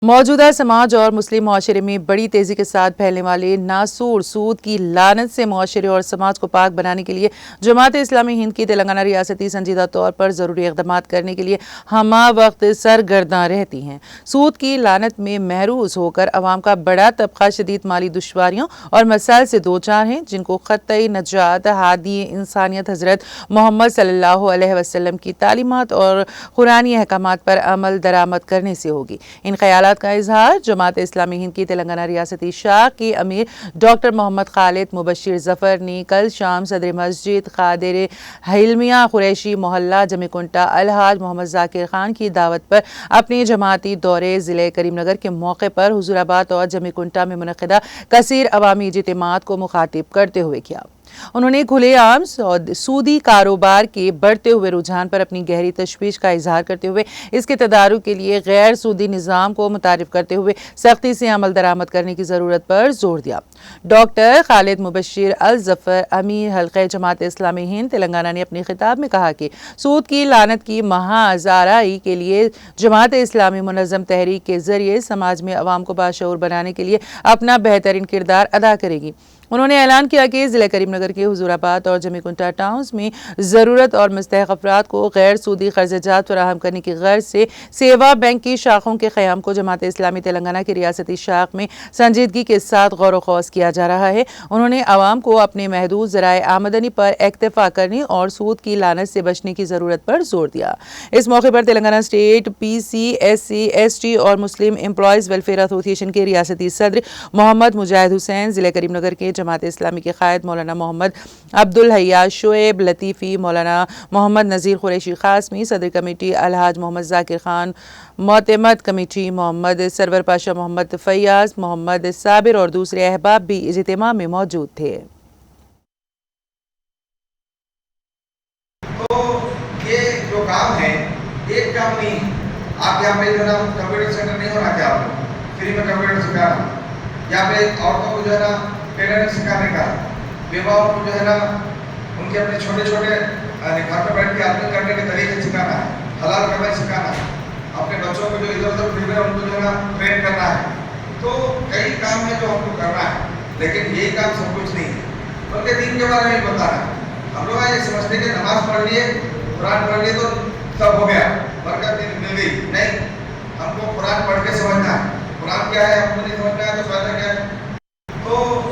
موجودہ سماج اور مسلم معاشرے میں بڑی تیزی کے ساتھ پھیلنے والے ناسور سود کی لعنت سے معاشرے اور سماج کو پاک بنانے کے لیے جماعت اسلامی ہند کی تلنگانہ ریاستی سنجیدہ طور پر ضروری اقدامات کرنے کے لیے ہمہ وقت سرگرداں رہتی ہیں۔ سود کی لعنت میں محروس ہو کر عوام کا بڑا طبقہ شدید مالی دشواریوں اور مسائل سے دوچار ہیں، جن کو خطۂ نجات ہادی انسانیت حضرت محمد صلی اللہ علیہ وسلم کی تعلیمات اور قرآنی احکامات پر عمل درآمد کرنے سے ہوگی۔ ان خیالات کا اظہار جماعت اسلامی ہند کی تلنگانہ ریاستی شاخ کے امیر ڈاکٹر محمد خالد مبشر ظفر نے کل شام صدر مسجد قادر حلمیہ قریشی محلہ جمی کنٹا الحاج محمد ذاکر خان کی دعوت پر اپنے جماعتی دورے ضلع کریم نگر کے موقع پر حضور آباد اور جمی کنٹا میں منعقدہ کثیر عوامی اجتماعات کو مخاطب کرتے ہوئے کیا۔ انہوں نے کھلے عام سودی کاروبار کے بڑھتے ہوئے رجحان پر اپنی گہری تشویش کا اظہار کرتے ہوئے اس کے تدارک کے لیے غیر سودی نظام کو متعارف کرتے ہوئے سختی سے عمل درآمد کرنے کی ضرورت پر زور دیا۔ ڈاکٹر خالد مبشر الظفر امیر حلقہ جماعت اسلامی ہند تلنگانہ نے اپنے خطاب میں کہا کہ سود کی لعنت کی مہازارائی کے لیے جماعت اسلامی منظم تحریک کے ذریعے سماج میں عوام کو باشعور بنانے کے لیے اپنا بہترین کردار ادا کرے گی۔ انہوں نے اعلان کیا کہ ضلع کریم نگر کے حضور آباد اور جمی کنٹا ٹاؤنز میں ضرورت اور مستحق افراد کو غیر سودی قرض جات فراہم کرنے کی غرض سے سیوا بینک کی شاخوں کے قیام کو جماعت اسلامی تلنگانہ کی ریاستی شاخ میں سنجیدگی کے ساتھ غور و خوض کیا جا رہا ہے۔ انہوں نے عوام کو اپنے محدود ذرائع آمدنی پر اکتفا کرنے اور سود کی لعنت سے بچنے کی ضرورت پر زور دیا۔ اس موقع پر Telangana state P C S C S T اور مسلم امپلائیز ویلفیئر ایسوسی ایشن کے ریاستی صدر محمد مجاہد حسین، ضلع کریم نگر کے جماعت اسلامی کے قائد مولانا محمد عبدالحی شعیب لطیفی، مولانا محمد نذیر قریشی قاسمی، صدر کمیٹی الحاج محمد ذاکر خان، معتمد کمیٹی محمد سرور پاشا، محمد فیاض، محمد صابر اور دوسرے احباب بھی اجتماع میں موجود تھے۔ تو یہ جو کام ہے ایک کام نہیں، آپ یہاں پہ جو ہے نا کمپیوٹر سینٹر نہیں ہونا کیا آپ کو فری میں کمپیوٹر سکھانا، یہاں پہ عورتوں کو جو ہے نا ٹیلرنگ سکھانے کا، بیواؤں کو جو ہے نا ان کے اپنے چھوٹے چھوٹے گھر پہ بیٹھ کے آدمی کرنے کے طریقے سکھانا ہے، حلال کمائی سکھانا ہے، اپنے بچوں کو جو ادھر ادھر پھر رہے ہیں ان کو جو ہے نا ٹرین کرنا ہے۔ تو کئی کام ہے جو ہم کو کرنا ہے، لیکن یہی کام سب کچھ نہیں ہے، بلکہ دین کے بارے میں بتانا ہے۔ ہم لوگ یہ سمجھتے کہ نماز پڑھ لیے، قرآن پڑھ لیے تو سب ہو گیا، برکت مل گئی، نہیں، ہم کو قرآن پڑھ کے سمجھنا ہے، قرآن کیا ہے ہم کو نہیں سمجھنا ہے تو فائدہ کیا ہے۔ تو